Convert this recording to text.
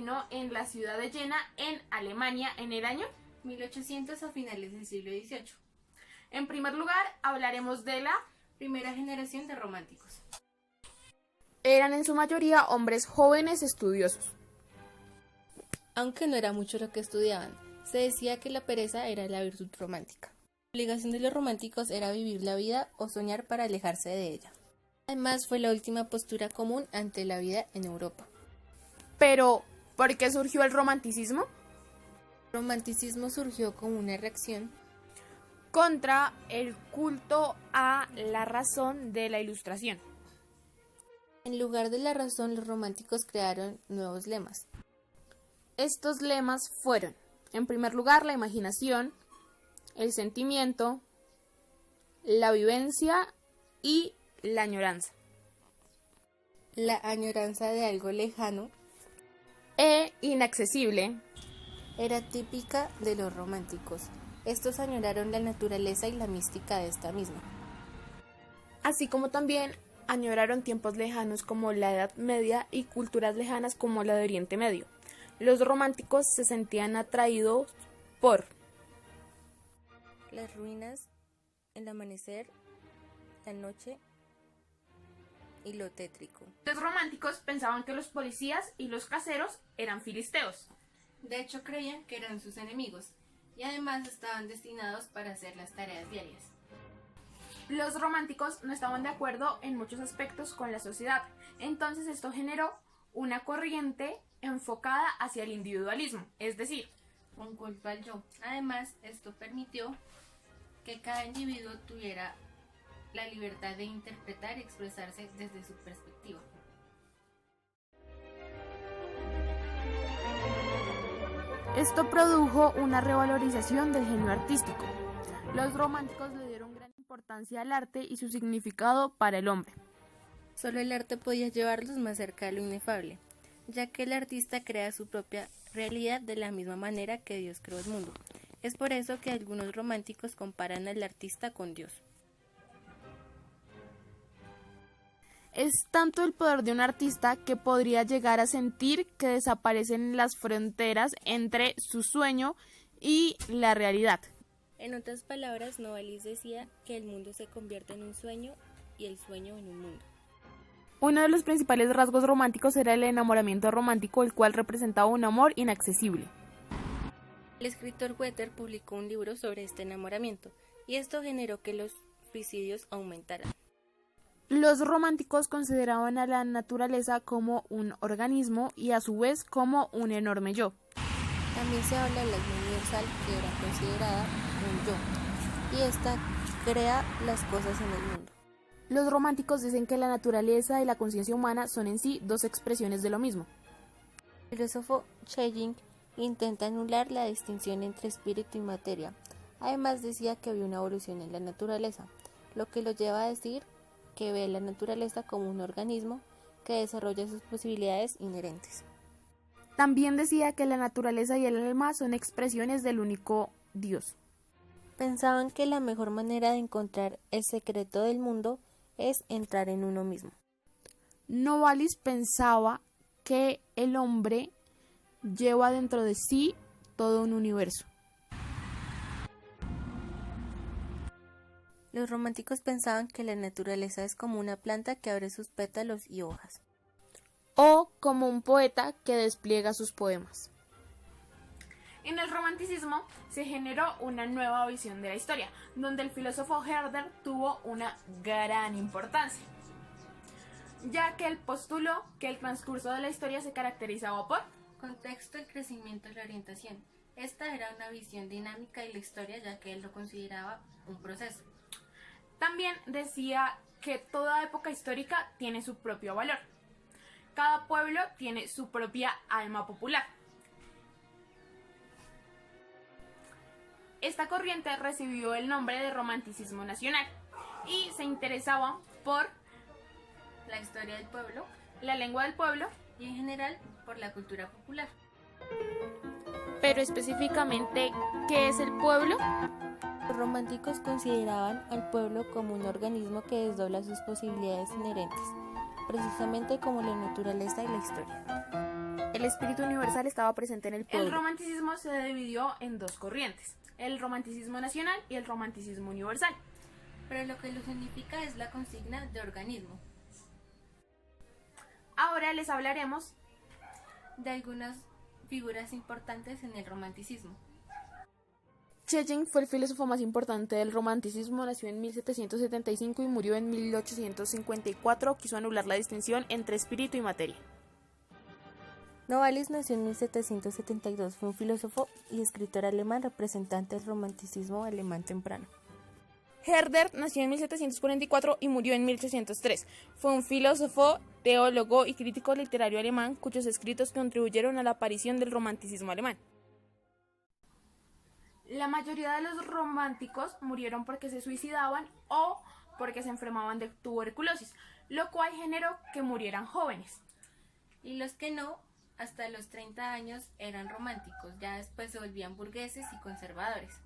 originó en la ciudad de Jena, en Alemania, en el año 1800 a finales del siglo XVIII. En primer lugar, hablaremos de la primera generación de románticos. Eran en su mayoría hombres jóvenes estudiosos. Aunque no era mucho lo que estudiaban, se decía que la pereza era la virtud romántica. La obligación de los románticos era vivir la vida o soñar para alejarse de ella. Además, fue la última postura común ante la vida en Europa. Pero, ¿por qué surgió el romanticismo? El romanticismo surgió como una reacción contra el culto a la razón de la Ilustración. En lugar de la razón, los románticos crearon nuevos lemas. Estos lemas fueron, en primer lugar, la imaginación, el sentimiento, la vivencia y la añoranza. La añoranza de algo lejano e inaccesible era típica de los románticos. Estos añoraron la naturaleza y la mística de esta misma. Así como también añoraron tiempos lejanos como la Edad Media y culturas lejanas como la de Oriente Medio. Los románticos se sentían atraídos por las ruinas, el amanecer, la noche y lo tétrico. Los románticos pensaban que los policías y los caseros eran filisteos. De hecho, creían que eran sus enemigos y además estaban destinados para hacer las tareas diarias. Los románticos no estaban de acuerdo en muchos aspectos con la sociedad, entonces esto generó una corriente enfocada hacia el individualismo, es decir, un culto al yo. Además, esto permitió que cada individuo tuviera la libertad de interpretar y expresarse desde su perspectiva. Esto produjo una revalorización del genio artístico. Los románticos le dieron gran importancia al arte y su significado para el hombre. Solo el arte podía llevarlos más cerca de lo inefable, ya que el artista crea su propia realidad de la misma manera que Dios creó el mundo. Es por eso que algunos románticos comparan al artista con Dios. Es tanto el poder de un artista que podría llegar a sentir que desaparecen las fronteras entre su sueño y la realidad. En otras palabras, Novalis decía que el mundo se convierte en un sueño y el sueño en un mundo. Uno de los principales rasgos románticos era el enamoramiento romántico, el cual representaba un amor inaccesible. El escritor Werther publicó un libro sobre este enamoramiento, y esto generó que los suicidios aumentaran. Los románticos consideraban a la naturaleza como un organismo y a su vez como un enorme yo. También se habla del alma universal, que era considerada un yo, y esta crea las cosas en el mundo. Los románticos dicen que la naturaleza y la conciencia humana son en sí dos expresiones de lo mismo. El filósofo Schelling intenta anular la distinción entre espíritu y materia. Además decía que había una evolución en la naturaleza, lo que lo lleva a decir que ve la naturaleza como un organismo que desarrolla sus posibilidades inherentes. También decía que la naturaleza y el alma son expresiones del único Dios. Pensaban que la mejor manera de encontrar el secreto del mundo es entrar en uno mismo. Novalis pensaba que el hombre lleva dentro de sí todo un universo. Los románticos pensaban que la naturaleza es como una planta que abre sus pétalos y hojas, o como un poeta que despliega sus poemas. En el romanticismo se generó una nueva visión de la historia, donde el filósofo Herder tuvo una gran importancia, ya que él postuló que el transcurso de la historia se caracterizaba por contexto, el crecimiento y la orientación. Esta era una visión dinámica de la historia, ya que él lo consideraba un proceso. También decía que toda época histórica tiene su propio valor. Cada pueblo tiene su propia alma popular. Esta corriente recibió el nombre de romanticismo nacional y se interesaba por la historia del pueblo, la lengua del pueblo y en general por la cultura popular. Pero específicamente, ¿qué es el pueblo? Los románticos consideraban al pueblo como un organismo que desdobla sus posibilidades inherentes, precisamente como la naturaleza y la historia. El espíritu universal estaba presente en el pueblo. El romanticismo se dividió en dos corrientes, el romanticismo nacional y el romanticismo universal. Pero lo que los unifica es la consigna de organismo. Ahora les hablaremos de algunas figuras importantes en el romanticismo. Schelling fue el filósofo más importante del romanticismo, nació en 1775 y murió en 1854, quiso anular la distinción entre espíritu y materia. Novalis nació en 1772, fue un filósofo y escritor alemán representante del romanticismo alemán temprano. Herder nació en 1744 y murió en 1803. Fue un filósofo, teólogo y crítico literario alemán cuyos escritos contribuyeron a la aparición del romanticismo alemán. La mayoría de los románticos murieron porque se suicidaban o porque se enfermaban de tuberculosis, lo cual generó que murieran jóvenes. Y los que no, hasta los 30 años eran románticos, ya después se volvían burgueses y conservadores.